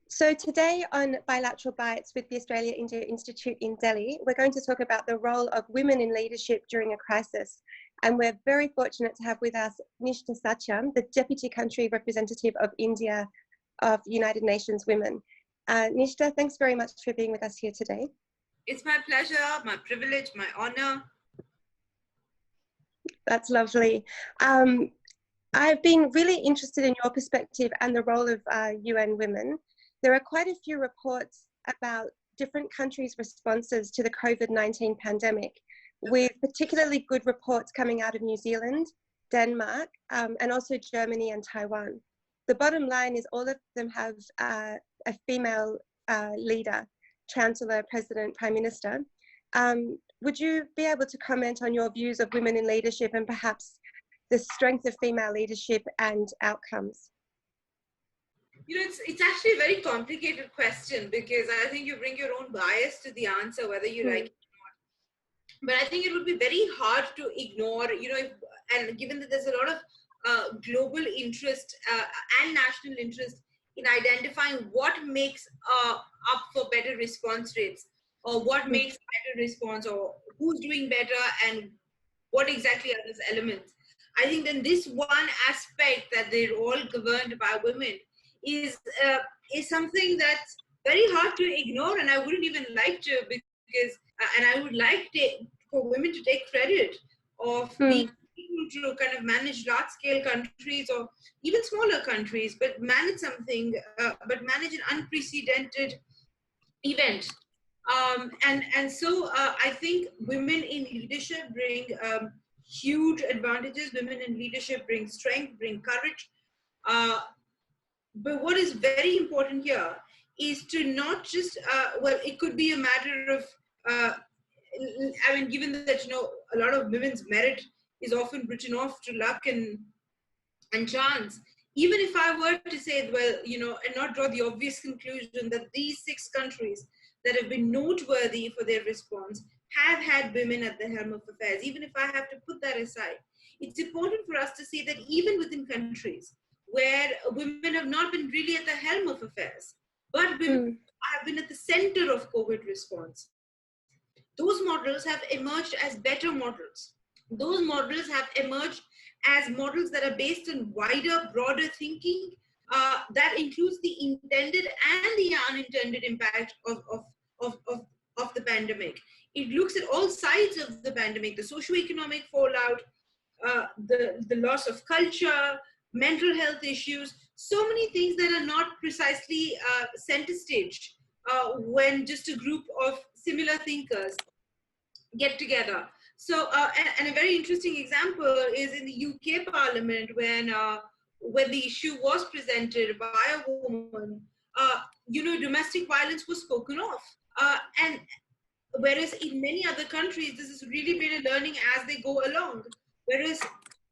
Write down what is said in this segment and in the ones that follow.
So today on Bilateral Bites with the Australia-India Institute in Delhi, we're going to talk about the role of women in leadership during a crisis. And we're very fortunate to have with us Nishtha Satyam, the Deputy Country Representative of India of United Nations Women. Nishtha, thanks very much for being with us here today. It's my pleasure, my privilege, my honor. That's lovely. I've been really interested in your perspective and the role of UN Women. There are quite a few reports about different countries' responses to the COVID-19 pandemic, with particularly good reports coming out of New Zealand, Denmark, and also Germany and Taiwan. The bottom line is all of them have a female leader, Chancellor, President, Prime Minister. Would you be able to comment on your views of women in leadership and perhaps the strength of female leadership and outcomes? You know, it's actually a very complicated question because I think you bring your own bias to the answer, whether you like it or not. But I think it would be very hard to ignore, you know, and given that there's a lot of global interest and national interest in identifying what makes up for better response rates, or what makes better response, or who's doing better, and what exactly are those elements. I think then this one aspect that they're all governed by women is something that's very hard to ignore, and I wouldn't even like to, because and I would like for women to take credit of being able to kind of manage large-scale countries or even smaller countries, but manage something, but manage an unprecedented event. So I think women in leadership bring huge advantages. Women in leadership bring strength, bring courage. But what is very important here is to not just, well, it could be a matter of, I mean, given that, you know, a lot of women's merit is often written off to luck and chance. Even if I were to say, well, you know, and not draw the obvious conclusion that these 6 countries that have been noteworthy for their response have had women at the helm of affairs, even if I have to put that aside, it's important for us to see that even within countries where women have not been really at the helm of affairs, but women have been at the center of COVID response, those models have emerged as better models. Those models have emerged as models that are based on wider, broader thinking that includes the intended and the unintended impact of the pandemic. It looks at all sides of the pandemic, the socioeconomic fallout, the loss of culture, mental health issues, so many things that are not precisely center stage when just a group of similar thinkers get together. So, and a very interesting example is in the UK Parliament when the issue was presented by a woman, you know, domestic violence was spoken of. And whereas in many other countries, this has really been a learning as they go along. Whereas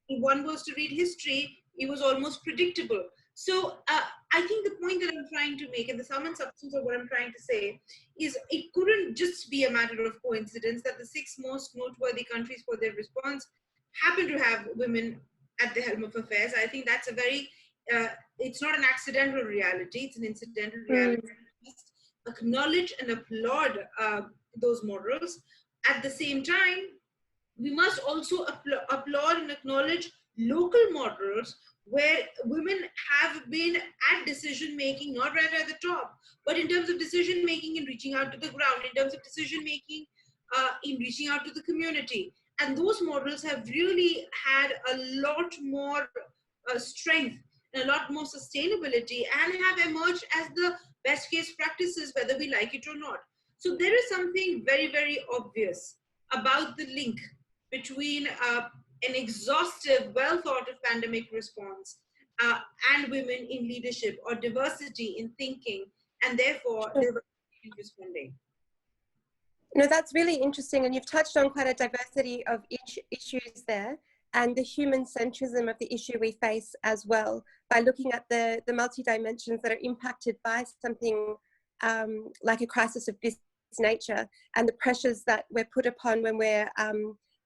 if one was to read history, it was almost predictable. So I think the point that I'm trying to make, and the sum and substance of what I'm trying to say, is it couldn't just be a matter of coincidence that the 6 most noteworthy countries for their response happen to have women at the helm of affairs. I think that's a very, it's not an accidental reality, it's an incidental reality. Just acknowledge and applaud those models. At the same time, we must also applaud and acknowledge local models where women have been at decision making, not right at the top, but in terms of decision making in reaching out to the ground, in terms of decision making in reaching out to the community. And those models have really had a lot more strength and a lot more sustainability and have emerged as the best case practices, whether we like it or not. So there is something very, very obvious about the link between an exhaustive, well thought of pandemic response and women in leadership, or diversity in thinking, and therefore diversity in responding. No, that's really interesting, and you've touched on quite a diversity of issues there, and the human centrism of the issue we face as well, by looking at the multi-dimensions that are impacted by something like a crisis of this nature, and the pressures that we're put upon when we're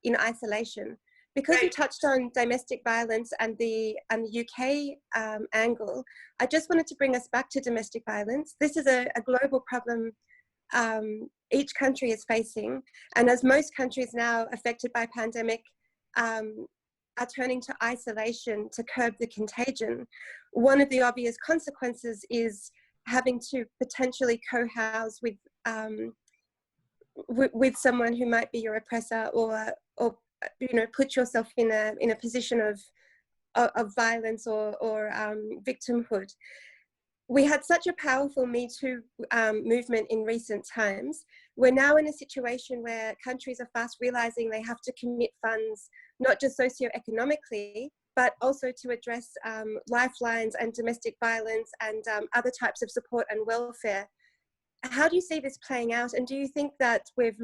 in isolation. Because you Right. touched on domestic violence and the UK angle, I just wanted to bring us back to domestic violence. This is a global problem each country is facing, and as most countries now affected by pandemic are turning to isolation to curb the contagion, one of the obvious consequences is having to potentially co-house with someone who might be your oppressor, or put yourself in a position of violence or victimhood. We had such a powerful Me Too movement in recent times. We're now in a situation where countries are fast realizing they have to commit funds, not just socioeconomically, but also to address lifelines and domestic violence and other types of support and welfare. How do you see this playing out? And do you think that we've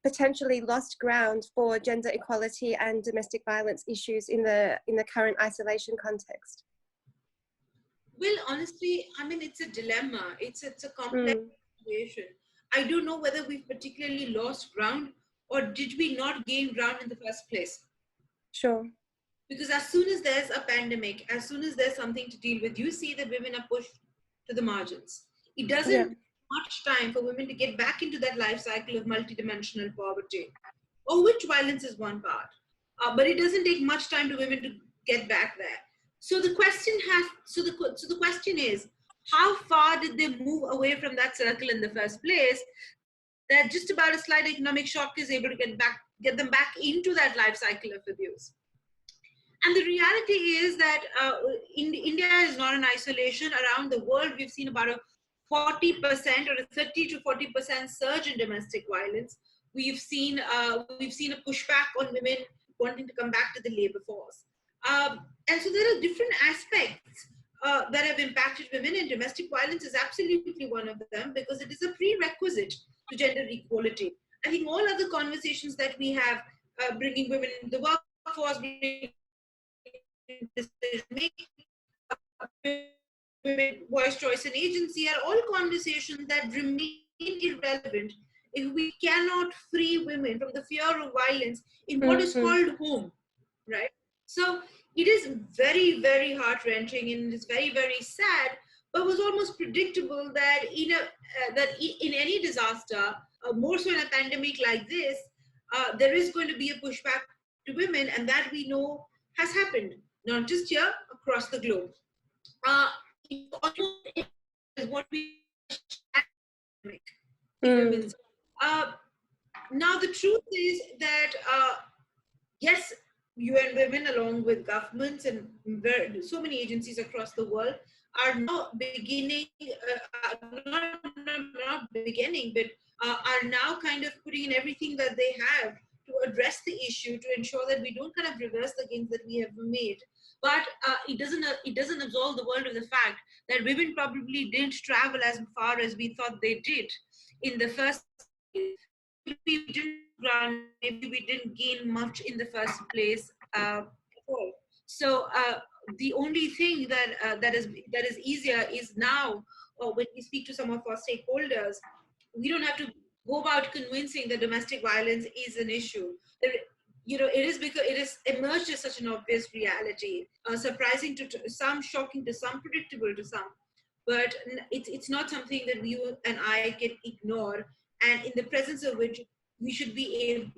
potentially lost ground for gender equality and domestic violence issues in the current isolation context? Well, honestly, I mean, it's a dilemma. It's a complex situation. I don't know whether we've particularly lost ground, or did we not gain ground in the first place? Sure. Because as soon as there's a pandemic, as soon as there's something to deal with, you see that women are pushed to the margins. It doesn't take much time for women to get back into that life cycle of multidimensional poverty, of which violence is one part. But it doesn't take much time to women to get back there. So the question is, how far did they move away from that circle in the first place, that just about a slight economic shock is able to get them back into that life cycle of abuse? And the reality is that India is not in isolation. Around the world, we've seen about a 40% or a 30 to 40% surge in domestic violence. We've seen a pushback on women wanting to come back to the labor force. And so there are different aspects that have impacted women, and domestic violence is absolutely one of them, because it is a prerequisite to gender equality. I think all other conversations that we have, bringing women in the workforce, bringing decision making, women, voice, choice, and agency, are all conversations that remain irrelevant if we cannot free women from the fear of violence in what is called home, right? So it is very, very heart-wrenching, and it's very, very sad, but was almost predictable that in any disaster, more so in a pandemic like this, there is going to be a pushback to women, and that we know has happened, not just here, across the globe. It almost is what we women's. Now the truth is that yes, UN Women, along with governments and so many agencies across the world, are now beginning, not beginning, but are now kind of putting in everything that they have to address the issue, to ensure that we don't kind of reverse the gains that we have made. But it doesn't absolve the world of the fact that women probably didn't travel as far as we thought they did in the first place. Maybe we didn't gain much in the first place at all. So the only thing that is easier is now, when we speak to some of our stakeholders, we don't have to go about convincing that domestic violence is an issue. It is because it is emerged as such an obvious reality, surprising to some, shocking to some, predictable to some. But it's not something that you and I can ignore, and in the presence of which we should be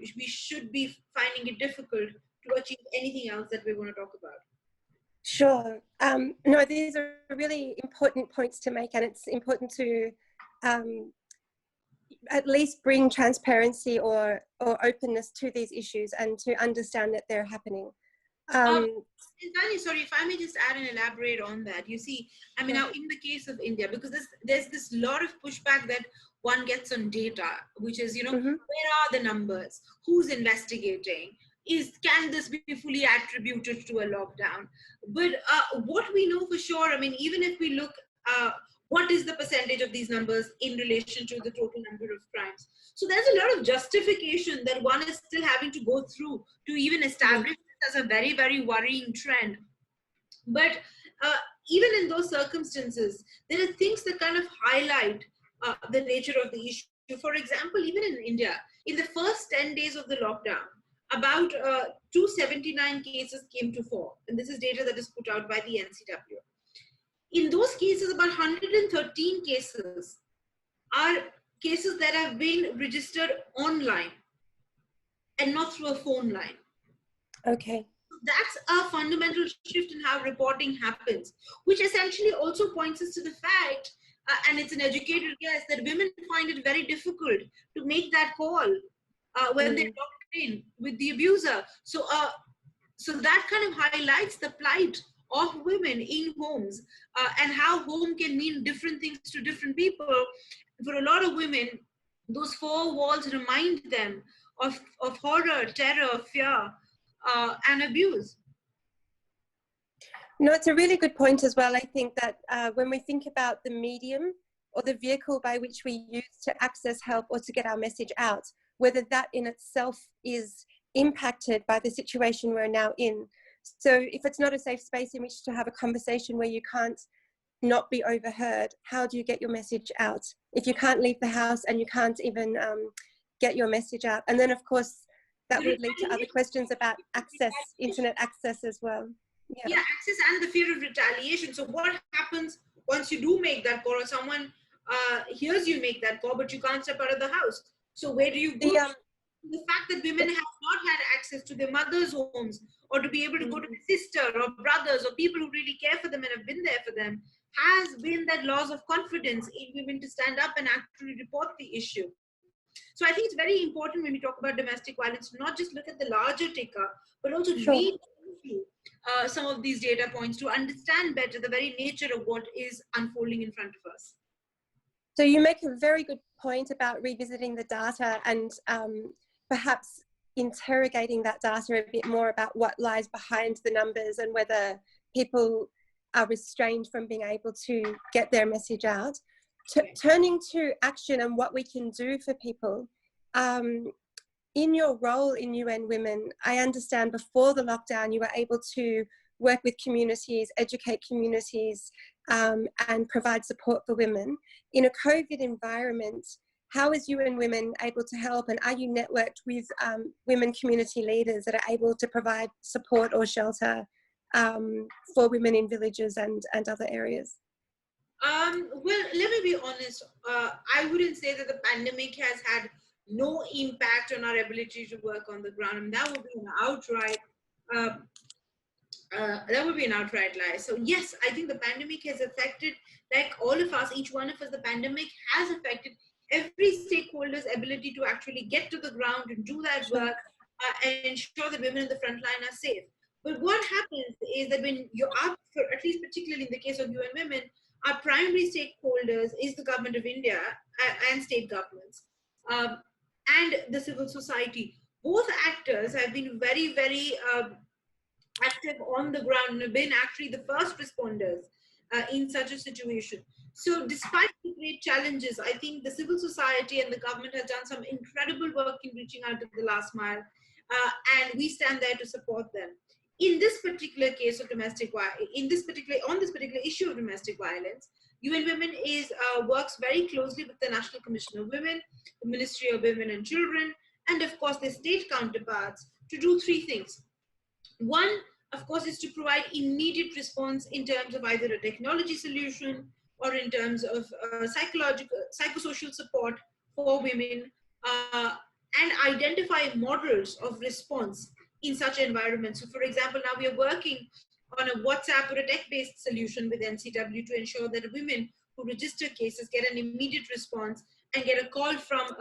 finding it difficult to achieve anything else that we want to talk about. Sure. No, these are really important points to make, and it's important to at least bring transparency or openness to these issues, and to understand that they're happening. Tanya, sorry, if I may just add and elaborate on that. You see, I mean, now in the case of India, because there's this lot of pushback that one gets on data, which is, where are the numbers? Who's investigating? Can this be fully attributed to a lockdown? But what we know for sure, I mean, even if we look, what is the percentage of these numbers in relation to the total number of crimes? So there's a lot of justification that one is still having to go through to even establish this as a very, very worrying trend. But even in those circumstances, there are things that kind of highlight the nature of the issue. For example, even in India, in the first 10 days of the lockdown, about 279 cases came to fore. And this is data that is put out by the NCW. In those cases, about 113 cases are cases that have been registered online and not through a phone line. Okay. That's a fundamental shift in how reporting happens, which essentially also points us to the fact, and it's an educated guess, that women find it very difficult to make that call when they're locked in with the abuser. So that kind of highlights the plight of women in homes and how home can mean different things to different people. For a lot of women, those four walls remind them of horror, terror, fear, and abuse. No, it's a really good point as well. I think that when we think about the medium or the vehicle by which we use to access help or to get our message out, whether that in itself is impacted by the situation we're now in. So if it's not a safe space in which to have a conversation where you can't not be overheard, how do you get your message out? If you can't leave the house and you can't even get your message out. And then of course, that would lead to other questions about access, internet access as well. Yeah, access and the fear of retaliation. So what happens once you do make that call, or someone hears you make that call, but you can't step out of the house? So where do you go? The fact that women have not had access to their mothers' homes, or to be able to go to their sister or brothers or people who really care for them and have been there for them, has been that loss of confidence in women to stand up and actually report the issue. So I think it's very important when we talk about domestic violence to not just look at the larger ticker, but also read some of these data points to understand better the very nature of what is unfolding in front of us. So you make a very good point about revisiting the data and perhaps interrogating that data a bit more about what lies behind the numbers and whether people are restrained from being able to get their message out. Turning to action and what we can do for people. In your role in UN Women, I understand before the lockdown, you were able to work with communities, educate communities, and provide support for women. In a COVID environment, how is UN Women able to help, and are you networked with women community leaders that are able to provide support or shelter for women in villages and other areas? Well, let me be honest. I wouldn't say that the pandemic has had no impact on our ability to work on the ground. And that would be an outright lie. So yes, I think the pandemic has affected, like all of us, each one of us, the pandemic has affected every stakeholder's ability to actually get to the ground and do that work and ensure that women in the front line are safe. But what happens is that when you're up, at least particularly in the case of UN Women, our primary stakeholders is the government of India and state governments and the civil society. Both actors have been very, very active on the ground and have been actually the first responders in such a situation. So despite the great challenges, I think the civil society and the government has done some incredible work in reaching out to the last mile, and we stand there to support them. In this particular case of domestic violence, on this particular issue of domestic violence, UN Women works very closely with the National Commission of Women, the Ministry of Women and Children, and of course their state counterparts to do three things. One, of course, is to provide immediate response in terms of either a technology solution or in terms of psychosocial support for women, and identify models of response in such environments. So for example, now we are working on a WhatsApp or a tech-based solution with NCW to ensure that women who register cases get an immediate response and get a call from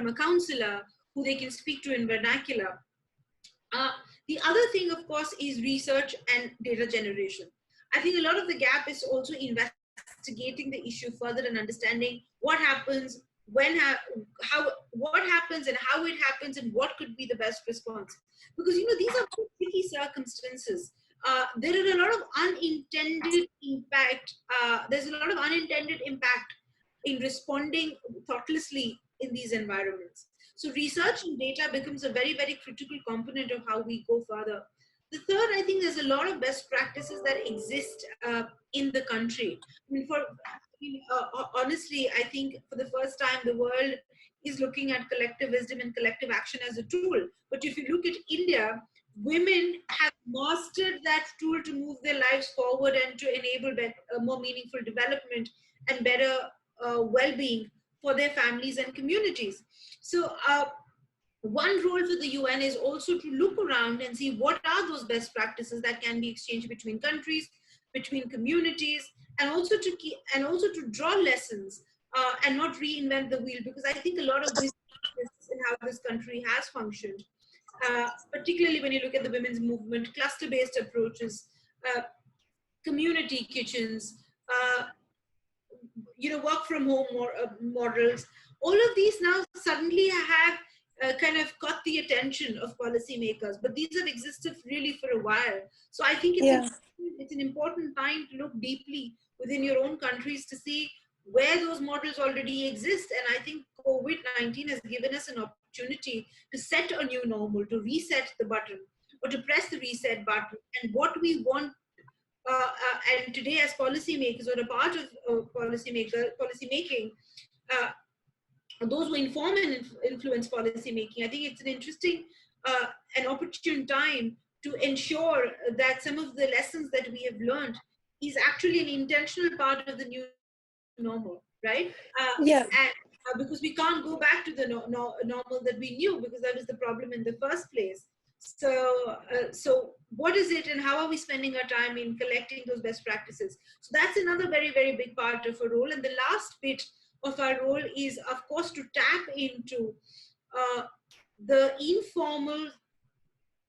a counselor who they can speak to in vernacular. The other thing, of course, is research and data generation. I think a lot of the gap is also investigating the issue further and understanding what happens, what happens and how it happens and what could be the best response. Because, these are tricky circumstances. There are a lot of unintended impact. There's a lot of unintended impact in responding thoughtlessly in these environments. So research and data becomes a very, very critical component of how we go further. The third, I think there's a lot of best practices that exist in the country. I mean, honestly, I think for the first time, the world is looking at collective wisdom and collective action as a tool. But if you look at India, women have mastered that tool to move their lives forward and to enable more meaningful development and better well-being for their families and communities. So one role for the UN is also to look around and see what are those best practices that can be exchanged between countries, between communities, and also to draw lessons and not reinvent the wheel, because I think a lot of wisdom exists in how this country has functioned, particularly when you look at the women's movement, cluster-based approaches, community kitchens, work from home models. All of these now suddenly have kind of caught the attention of policymakers, but these have existed really for a while. So I think it's an important time to look deeply within your own countries to see where those models already exist. And I think COVID-19 has given us an opportunity to set a new normal, to reset the button, or to press the reset button, and what we want. And today, as policymakers or a part of policy making, those who inform and influence policy making, I think it's an interesting and opportune time to ensure that some of the lessons that we have learned is actually an intentional part of the new normal, right? And because we can't go back to the normal that we knew, because that was the problem in the first place. So what is it, and how are we spending our time in collecting those best practices? So that's another very, very big part of our role. And the last bit of our role is, of course, to tap into the informal,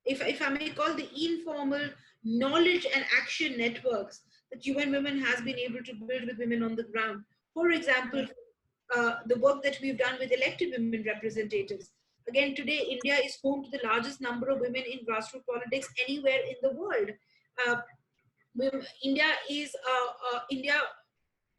if I may call, the informal knowledge and action networks that UN Women has been able to build with women on the ground. For example, the work that we've done with elected women representatives. Again, today, India is home to the largest number of women in grassroots politics anywhere in the world. India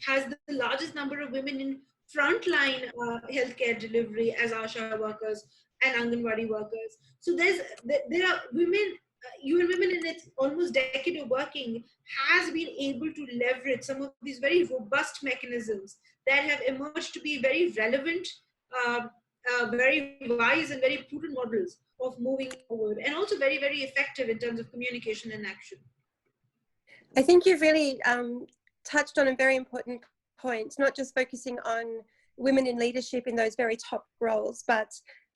has the largest number of women in frontline healthcare delivery as ASHA workers and Anganwadi workers. So there are women, UN Women in its almost decade of working has been able to leverage some of these very robust mechanisms that have emerged to be very relevant, very wise and very prudent models of moving forward, and also very, very effective in terms of communication and action. I think you've really touched on a very important point, not just focusing on women in leadership in those very top roles, but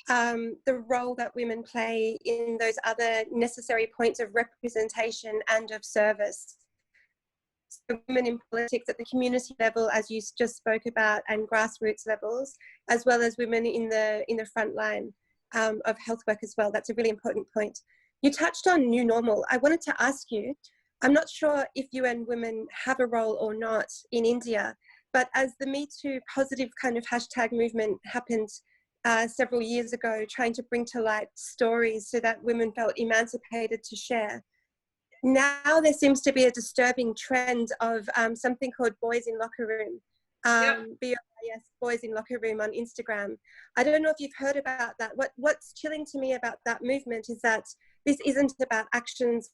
the role that women play in those other necessary points of representation and of service. So women in politics at the community level, as you just spoke about, and grassroots levels, as well as women in the front line of health work as well. That's a really important point. You touched on new normal. I wanted to ask you, I'm not sure if UN Women have a role or not in India, but as the Me Too positive kind of hashtag movement happened several years ago, trying to bring to light stories so that women felt emancipated to share, now there seems to be a disturbing trend of something called Boys in Locker Room, BOIS, Boys in Locker Room on Instagram. I don't know if you've heard about that. What's chilling to me about that movement is that this isn't about actions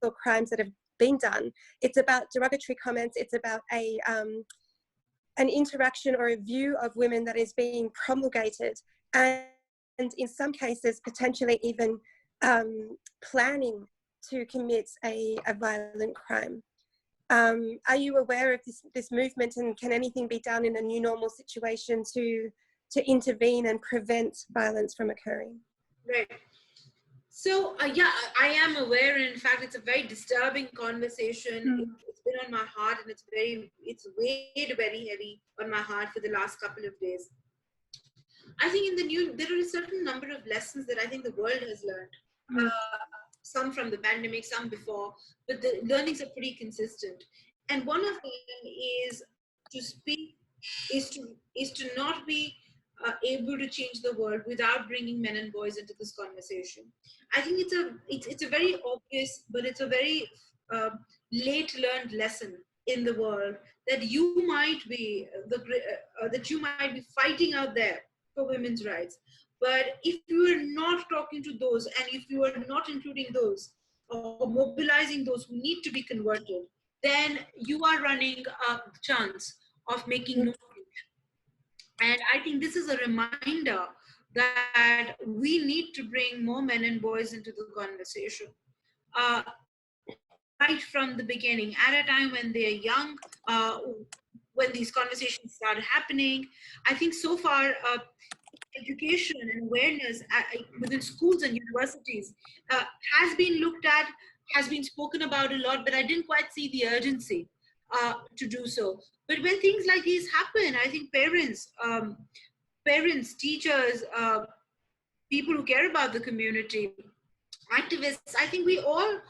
or crimes that have been done. It's about derogatory comments. It's about an interaction or a view of women that is being promulgated, and in some cases potentially even planning to commit a violent crime. Are you aware of this movement, and can anything be done in a new normal situation to intervene and prevent violence from occurring? Right. So yeah, I am aware, and in fact, it's a very disturbing conversation. It's been on my heart, and it's weighed very heavy on my heart for the last couple of days. I think there are a certain number of lessons that I think the world has learned. Some from the pandemic, some before, but the learnings are pretty consistent. And one of them is to speak, is to not be able to change the world without bringing men and boys into this conversation. I think it's a very obvious, but it's a very late learned lesson in the world that you might be fighting out there for women's rights. But if you are not talking to those, and if you are not including those or mobilizing those who need to be converted, then you are running a chance of making no change. And I think this is a reminder that we need to bring more men and boys into the conversation. Uh, right from the beginning, at a time when they're young, uh, when these conversations start happening. I think so far, education and awareness within schools and universities has been looked at, has been spoken about a lot, but I didn't quite see the urgency to do so. But when things like these happen, I think parents, teachers, people who care about the community, activists, I think we all,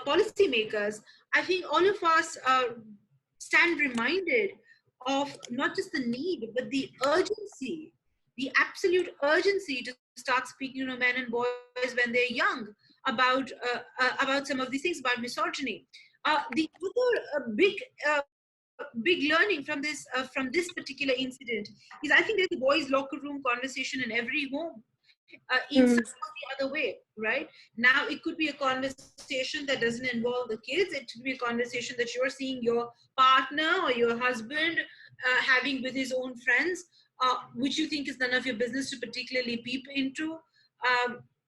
policymakers, I think all of us stand reminded of not just the need, but the urgency, the absolute urgency to start speaking to men and boys when they're young about some of these things, about misogyny. The other big learning from this particular incident is I think there's a boys' locker room conversation in every home in some or the other way, right? Now, it could be a conversation that doesn't involve the kids. It could be a conversation that you're seeing your partner or your husband having with his own friends, which you think is none of your business to particularly peep into.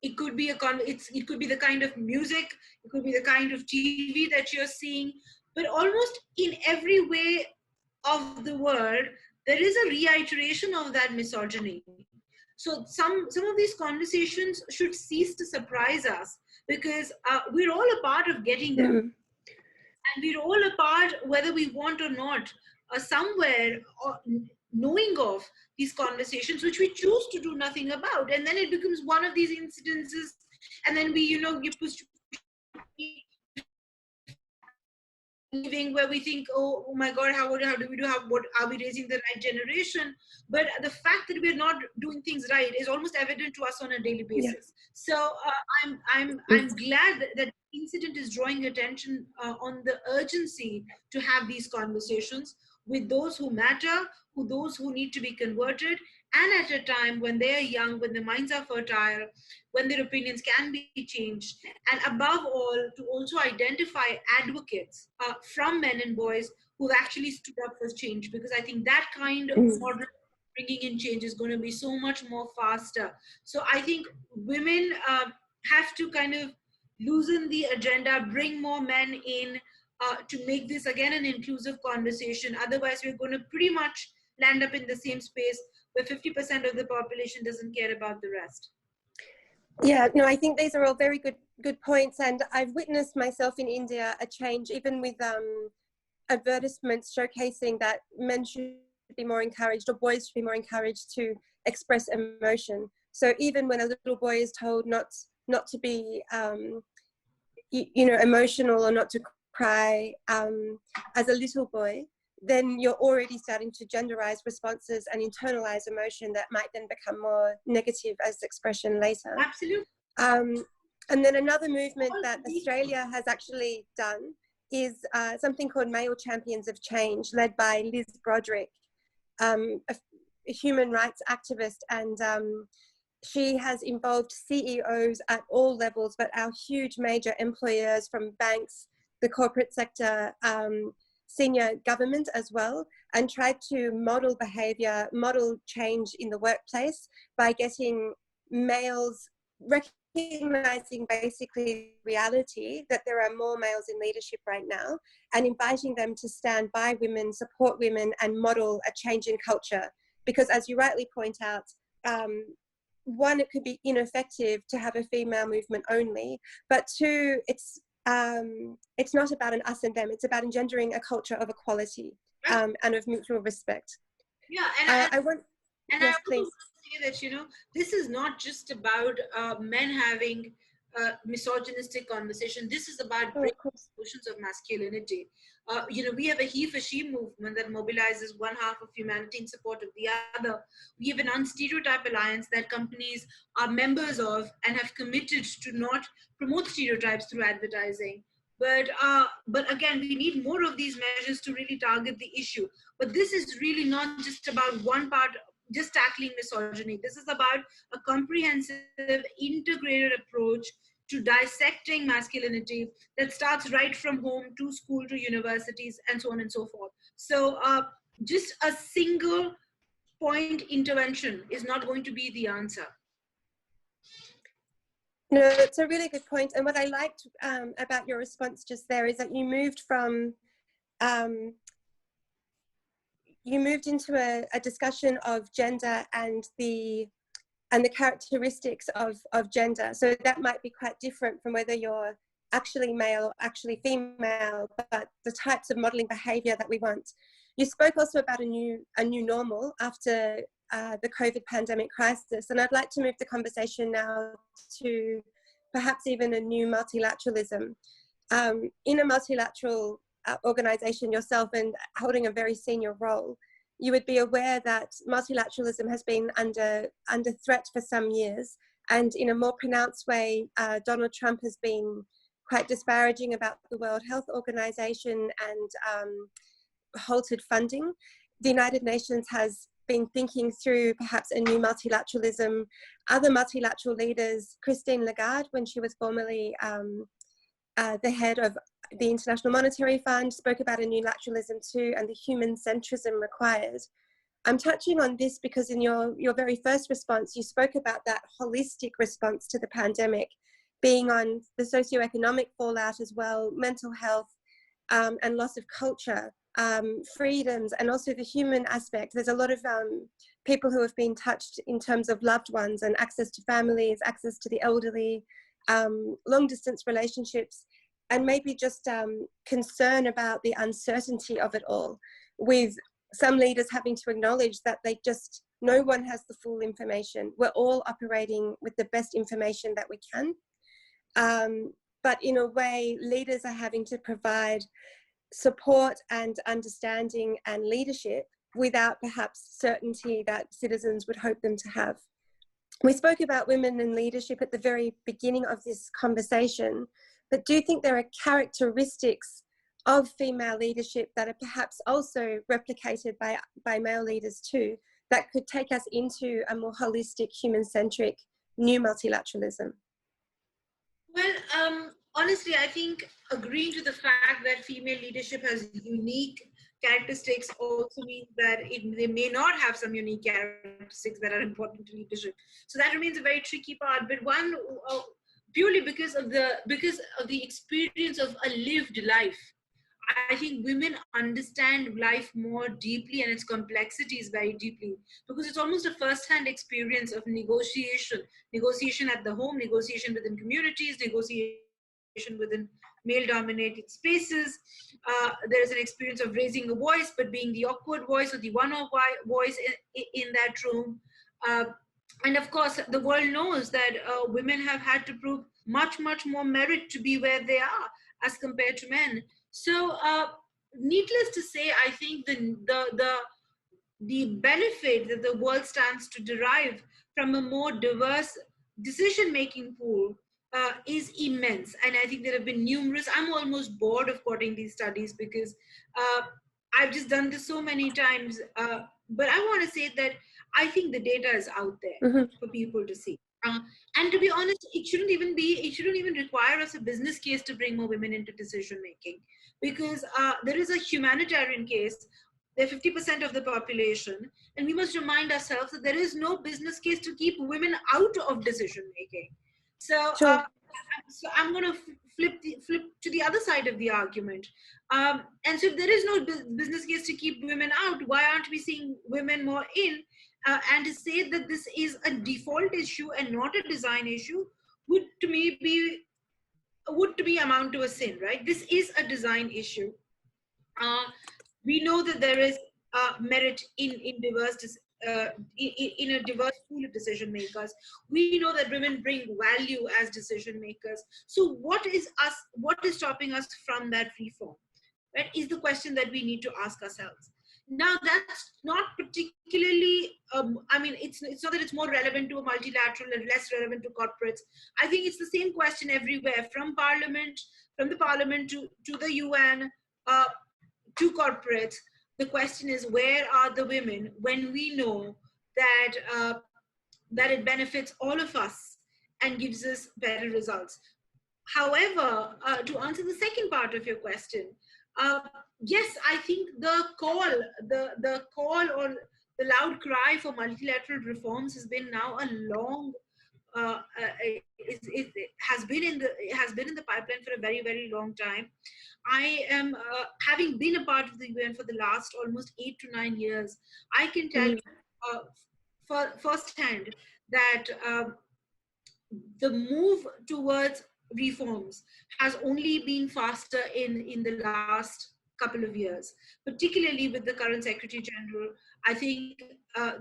It could be it could be the kind of music, it could be the kind of TV that you're seeing, but almost in every way of the world, there is a reiteration of that misogyny. So some of these conversations should cease to surprise us, because we're all a part of getting them, and we're all a part, whether we want or not, somewhere, knowing of these conversations which we choose to do nothing about, and then it becomes one of these incidences, and then we, you push living where we think, oh my God, how do we do, what are we raising the right generation? But the fact that we're not doing things right is almost evident to us on a daily basis. Yeah. So I'm glad that the incident is drawing attention on the urgency to have these conversations with those who matter, those who need to be converted, and at a time when they are young, when their minds are fertile, when their opinions can be changed, and above all, to also identify advocates from men and boys who've actually stood up for change, because I think that kind of model bringing in change is going to be so much more faster. So I think women have to kind of loosen the agenda, bring more men in to make this again an inclusive conversation. Otherwise, we're going to pretty much land up in the same space where 50% of the population doesn't care about the rest. Yeah, no, I think these are all very good points, and I've witnessed myself in India a change, even with advertisements showcasing that men should be more encouraged, or boys should be more encouraged to express emotion. So even when a little boy is told not to be, emotional, or not to cry as a little boy, then you're already starting to genderize responses and internalize emotion that might then become more negative as expression later. Absolutely. And then another movement that Australia has actually done is something called Male Champions of Change, led by Liz Broderick, a human rights activist, and she has involved CEOs at all levels, but our huge major employers, from banks, the corporate sector, senior government as well, and tried to model behaviour, model change in the workplace by getting males, recognizing basically reality that there are more males in leadership right now, and inviting them to stand by women, support women, and model a change in culture. Because as you rightly point out, one, it could be ineffective to have a female movement only, but two, it's not about an us and them. It's about engendering a culture of equality and of mutual respect. Yeah, and I want. And yes, I please. want to say that, this is not just about men having misogynistic conversation. This is about breaking notions of masculinity. We have a he for she movement that mobilizes one half of humanity in support of the other. We have an unstereotype alliance that companies are members of and have committed to not promote stereotypes through advertising. But again, we need more of these measures to really target the issue. But this is really not just about one part, just tackling misogyny. This is about a comprehensive, integrated approach to dissecting masculinity that starts right from home to school to universities and so on and so forth. So just a single point intervention is not going to be the answer. No, it's a really good point. And what I liked about your response just there is that you moved from, you moved into a discussion of gender and the characteristics of gender. So that might be quite different from whether you're actually male or actually female, but the types of modeling behavior that we want. You spoke also about a new normal after the COVID pandemic crisis. And I'd like to move the conversation now to perhaps even a new multilateralism. In a multilateral organization yourself and holding a very senior role, you would be aware that multilateralism has been under threat for some years. And in a more pronounced way, Donald Trump has been quite disparaging about the World Health Organization and halted funding. The United Nations has been thinking through perhaps a new multilateralism. Other multilateral leaders, Christine Lagarde, when she was formerly the head of the International Monetary Fund, spoke about a new lateralism too, and the human centrism required. I'm touching on this because in your very first response, you spoke about that holistic response to the pandemic, being on the socioeconomic fallout as well, mental health, and loss of culture, freedoms, and also the human aspect. There's a lot of people who have been touched in terms of loved ones and access to families, access to the elderly, long distance relationships, and maybe just concern about the uncertainty of it all, with some leaders having to acknowledge that no one has the full information. We're all operating with the best information that we can. But in a way, leaders are having to provide support and understanding and leadership without perhaps certainty that citizens would hope them to have. We spoke about women in leadership at the very beginning of this conversation, but do you think there are characteristics of female leadership that are perhaps also replicated by male leaders too, that could take us into a more holistic, human-centric new multilateralism? Well, honestly, I think agreeing to the fact that female leadership has unique characteristics also means that they may not have some unique characteristics that are important to leadership. So that remains a very tricky part. But one, purely because of the experience of a lived life, I think women understand life more deeply and its complexities very deeply, because it's almost a first-hand experience of negotiation at the home, negotiation within communities, negotiation within male-dominated spaces. There's an experience of raising a voice, but being the awkward voice or the one-off voice in that room. And of course, the world knows that women have had to prove much, much more merit to be where they are as compared to men. So, needless to say, I think the benefit that the world stands to derive from a more diverse decision-making pool is immense. And I think there have been numerous. I'm almost bored of quoting these studies because I've just done this so many times. But I want to say that I think the data is out there for people to see. And to be honest, it shouldn't even require us a business case to bring more women into decision making, because there is a humanitarian case. They're 50% of the population, and we must remind ourselves that there is no business case to keep women out of decision making. So, Sure. So I'm going to flip to the other side of the argument. And so if there is no business case to keep women out, why aren't we seeing women more in? And to say that this is a default issue and not a design issue would to me amount to a sin, right? This is a design issue. We know that there is merit in diverse in a diverse pool of decision makers. We know that women bring value as decision makers. So what is stopping us from that reform? Right, is the question that we need to ask ourselves. Now, that's not particularly, I mean, it's not that it's more relevant to a multilateral and less relevant to corporates. I think it's the same question everywhere, from the parliament to the UN, to corporates. The question is, where are the women when we know that that it benefits all of us and gives us better results? However, to answer the second part of your question, yes, I think the call the loud cry for multilateral reforms has been now a long it has been in the pipeline for a very, very long time. I am having been a part of the UN for the last almost 8 to 9 years. I can tell you firsthand that the move towards reforms has only been faster in the last couple of years, particularly with the current Secretary General. I think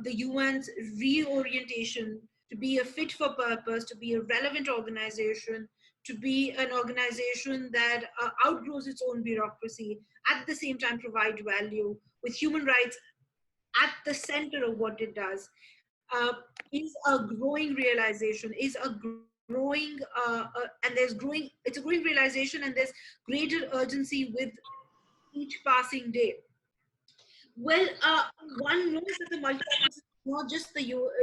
the UN's reorientation to be a fit for purpose, to be a relevant organization, to be an organization that outgrows its own bureaucracy, at the same time provide value with human rights at the center of what it does, is a growing realization, is a growing, and it's a growing realization, and there's greater urgency with each passing day. Well, one knows that the multilateral system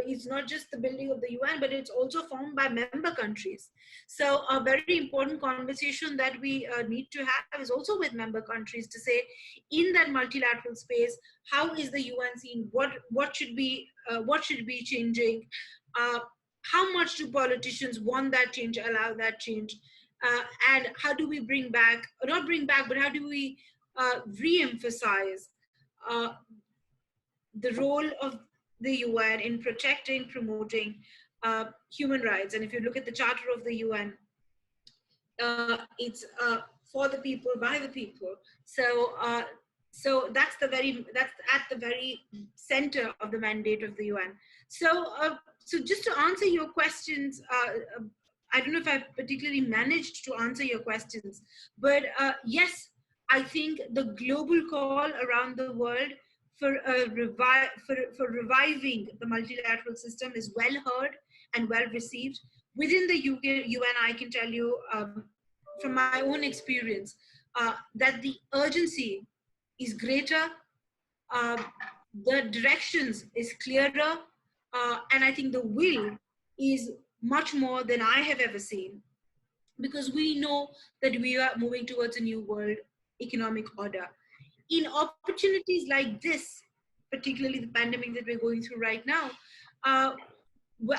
is not just the building of the UN, but it's also formed by member countries. So a very important conversation that we need to have is also with member countries to say, in that multilateral space, how is the UN seen? What should be changing? How much do politicians want that change, allow that change? And how do we not bring back, but how do we re-emphasize the role of the UN in protecting, promoting human rights? And if you look at the Charter of the UN, it's for the people, by the people. So that's at the very center of the mandate of the UN. So just to answer your questions, I don't know if I particularly managed to answer your questions, but yes, I think the global call around the world for reviving the multilateral system is well heard and well received. Within the UN, I can tell you from my own experience that the urgency is greater, the directions is clearer, and I think the will is much more than I have ever seen, because we know that we are moving towards a new world economic order. In opportunities like this, particularly the pandemic that we're going through right now,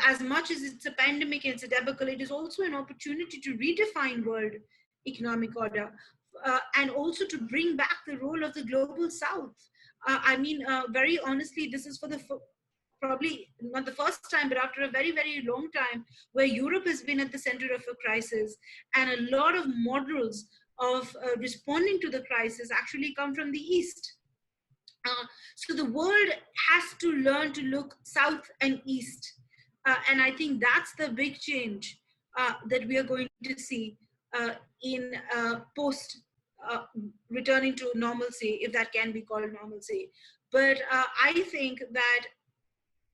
as much as it's a pandemic and it's a debacle, it is also an opportunity to redefine world economic order, and also to bring back the role of the global South. Very honestly, this is for probably not the first time, but after a very, very long time, where Europe has been at the center of a crisis, and a lot of models of responding to the crisis actually come from the East. So the world has to learn to look south and east. And I think that's the big change that we are going to see in post returning to normalcy, if that can be called normalcy. But I think that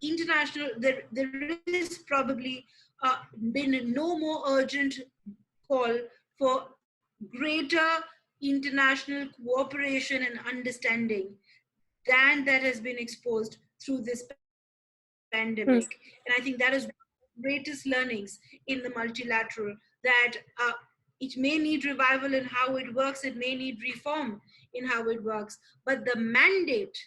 there is probably been no more urgent call for greater international cooperation and understanding than that has been exposed through this pandemic. And I think that is one of the greatest learnings in the multilateral, that it may need revival in how it works, it may need reform in how it works, but the mandate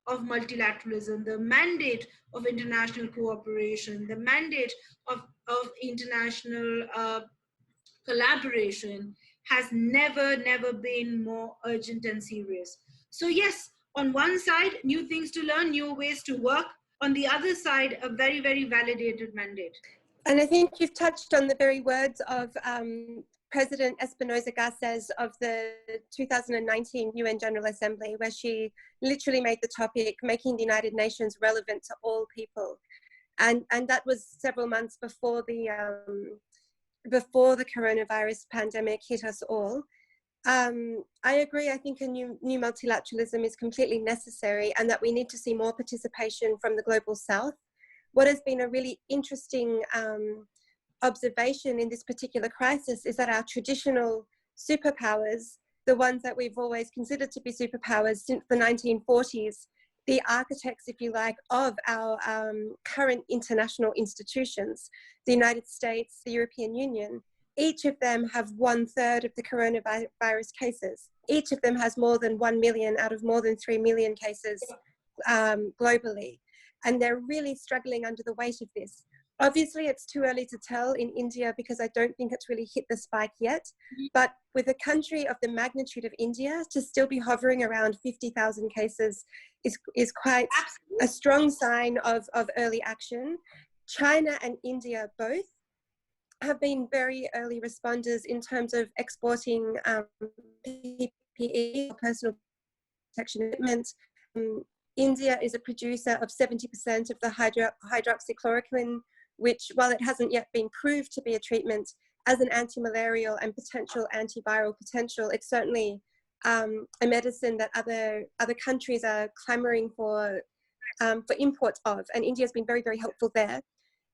of multilateralism, the mandate of international cooperation, the mandate of international collaboration has never been more urgent and serious. So yes, on one side, new things to learn, new ways to work. On the other side, a very, very validated mandate. And I think you've touched on the very words of President Espinosa Garces of the 2019 UN General Assembly, where she literally made the topic making the United Nations relevant to all people. And that was several months before the coronavirus pandemic hit us all. I agree. I think a new multilateralism is completely necessary, and that we need to see more participation from the global South. What has been a really interesting observation in this particular crisis is that our traditional superpowers, the ones that we've always considered to be superpowers since the 1940s, the architects, if you like, of our current international institutions, the United States, the European Union, each of them have 1/3 of the coronavirus cases. Each of them has more than 1 million out of more than 3 million cases globally, and they're really struggling under the weight of this. Obviously, it's too early to tell in India because I don't think it's really hit the spike yet. But with a country of the magnitude of India, to still be hovering around 50,000 cases is quite a strong sign of early action. China and India both have been very early responders in terms of exporting PPE, personal protection equipment. India is a producer of 70% of the hydroxychloroquine, which, while it hasn't yet been proved to be a treatment, as an anti-malarial and potential antiviral potential, it's certainly a medicine that other countries are clamoring for import of, and India has been very, very helpful there.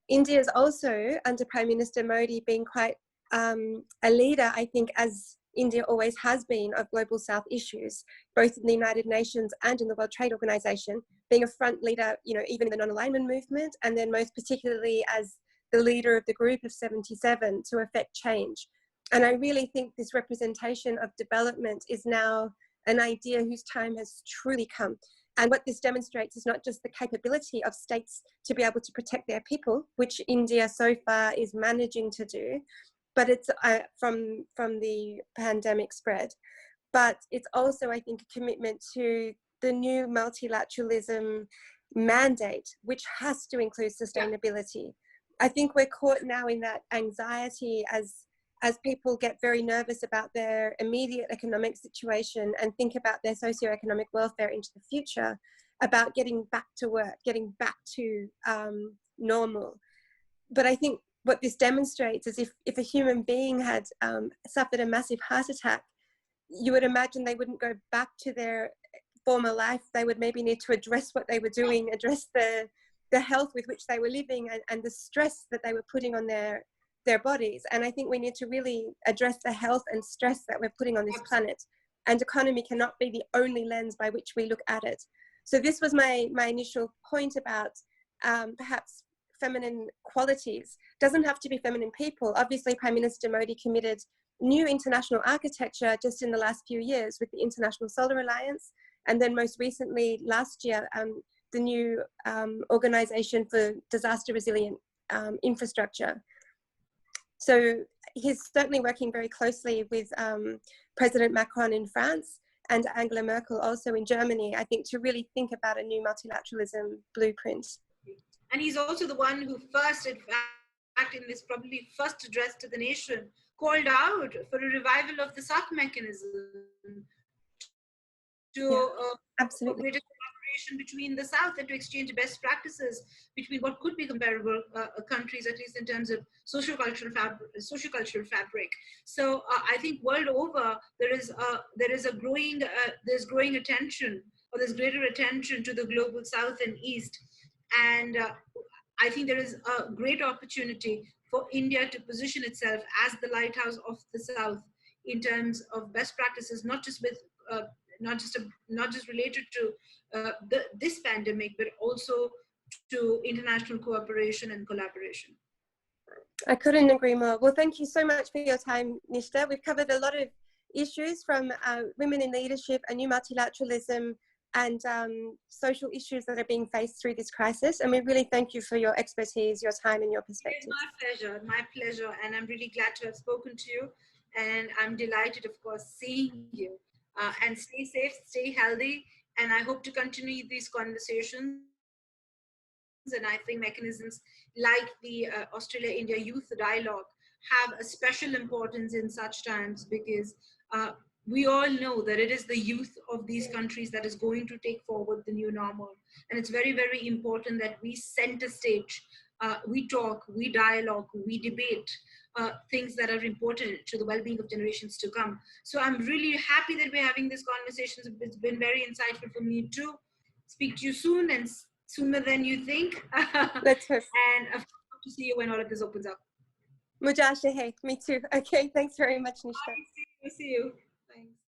India is also, under Prime Minister Modi, being quite a leader, I think, as India always has been, of Global South issues, both in the United Nations and in the World Trade Organization, being a front leader, you know, even in the non-alignment movement, and then most particularly as the leader of the Group of 77 to effect change. And I really think this representation of development is now an idea whose time has truly come. And what this demonstrates is not just the capability of states to be able to protect their people, which India so far is managing to do, but it's from the pandemic spread. But it's also, I think, a commitment to the new multilateralism mandate, which has to include sustainability. I think we're caught now in that anxiety as people get very nervous about their immediate economic situation and think about their socioeconomic welfare into the future, about getting back to work, getting back to normal. But I think what this demonstrates is if a human being had suffered a massive heart attack, you would imagine they wouldn't go back to their former life. They would maybe need to address what they were doing, address the health with which they were living, and the stress that they were putting on their bodies. And I think we need to really address the health and stress that we're putting on this planet. And economy cannot be the only lens by which we look at it. So this was my initial point about perhaps feminine qualities. Doesn't have to be feminine people. Obviously, Prime Minister Modi committed new international architecture just in the last few years with the International Solar Alliance, and then most recently last year, the new Organization for Disaster Resilient Infrastructure. So he's certainly working very closely with President Macron in France and Angela Merkel also in Germany, I think, to really think about a new multilateralism blueprint. And he's also the one who first, in fact, in this probably first address to the nation, called out for a revival of the SARC mechanism to absolutely. greater collaboration between the South and to exchange best practices between what could be comparable countries, at least in terms of sociocultural fabric. So I think world over there's growing attention, or there's greater attention to the global South and East, and I think there is a great opportunity for India to position itself as the lighthouse of the South in terms of best practices, not just related to this pandemic, but also to international cooperation and collaboration. I couldn't agree more. Well, thank you so much for your time, Nishtha. We've covered a lot of issues from women in leadership, a new multilateralism, and social issues that are being faced through this crisis. And we really thank you for your expertise, your time, and your perspective. It's my pleasure. And I'm really glad to have spoken to you. And I'm delighted, of course, seeing you. And stay safe, stay healthy. And I hope to continue these conversations. And I think mechanisms like the Australia-India Youth Dialogue have a special importance in such times, because we all know that it is the youth of these countries that is going to take forward the new normal. And it's very, very important that we center stage, we talk, we dialogue, we debate things that are important to the well-being of generations to come. So I'm really happy that we're having this conversation. It's been very insightful for me too. Speak to you soon, and sooner than you think. Let's hope. And I hope to see you when all of this opens up. Mujashe, hey, me too. Okay, thanks very much, Nishtha. See you.